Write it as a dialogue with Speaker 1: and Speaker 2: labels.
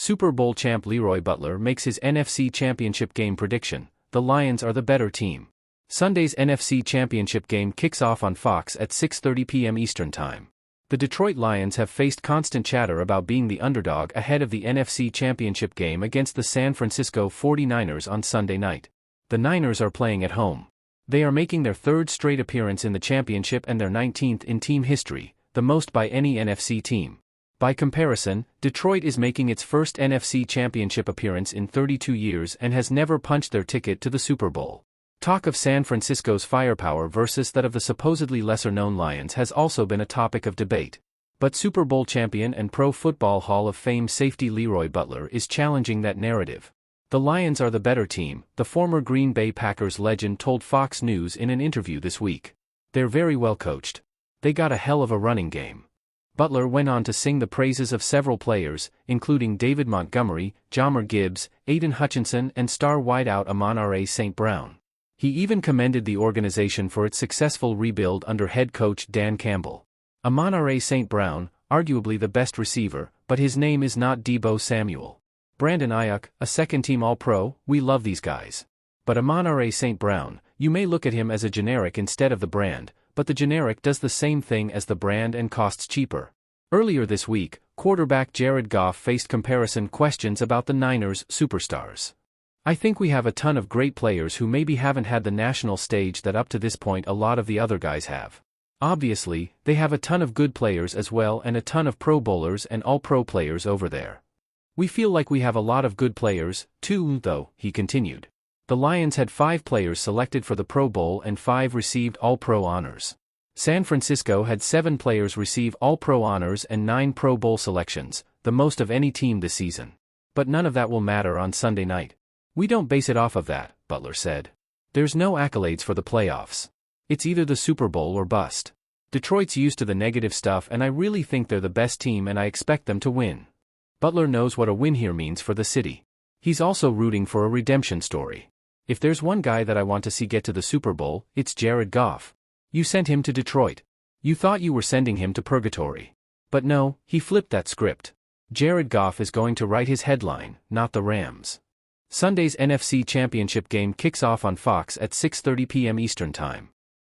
Speaker 1: Super Bowl champ LeRoy Butler makes his NFC Championship game prediction: the Lions are the better team. Sunday's NFC Championship game kicks off on Fox at 6:30 p.m. Eastern Time. The Detroit Lions have faced constant chatter about being the underdog ahead of the NFC Championship game against the San Francisco 49ers on Sunday night. The Niners are playing at home. They are making their third straight appearance in the championship and their 19th in team history, the most by any NFC team. By comparison, Detroit is making its first NFC Championship appearance in 32 years and has never punched their ticket to the Super Bowl. Talk of San Francisco's firepower versus that of the supposedly lesser-known Lions has also been a topic of debate. But Super Bowl champion and Pro Football Hall of Fame safety LeRoy Butler is challenging that narrative. The Lions are the better team, the former Green Bay Packers legend told Fox News in an interview this week. They're very well coached. They got a hell of a running game. Butler went on to sing the praises of several players, including David Montgomery, Jahmyr Gibbs, Aiden Hutchinson and star wideout Amon-Ra St. Brown. He even commended the organization for its successful rebuild under head coach Dan Campbell. Amon-Ra St. Brown, arguably the best receiver, but his name is not Deebo Samuel. Brandon Ayuk, a second-team All-Pro, we love these guys. But Amon-Ra St. Brown, you may look at him as a generic instead of the brand, but the generic does the same thing as the brand and costs cheaper. Earlier this week, quarterback Jared Goff faced comparison questions about the Niners' superstars. I think we have a ton of great players who maybe haven't had the national stage that up to this point a lot of the other guys have. Obviously, they have a ton of good players as well and a ton of Pro Bowlers and All-Pro players over there. We feel like we have a lot of good players, too, though, he continued. The Lions had 5 players selected for the Pro Bowl and 5 received All-Pro honors. San Francisco had 7 players receive All-Pro honors and 9 Pro Bowl selections, the most of any team this season. But none of that will matter on Sunday night. We don't base it off of that, Butler said. There's no accolades for the playoffs. It's either the Super Bowl or bust. Detroit's used to the negative stuff and I really think they're the best team and I expect them to win. Butler knows what a win here means for the city. He's also rooting for a redemption story. If there's one guy that I want to see get to the Super Bowl, it's Jared Goff. You sent him to Detroit. You thought you were sending him to purgatory. But no, he flipped that script. Jared Goff is going to write his headline, not the Rams. Sunday's NFC Championship game kicks off on Fox at 6:30 p.m. Eastern Time.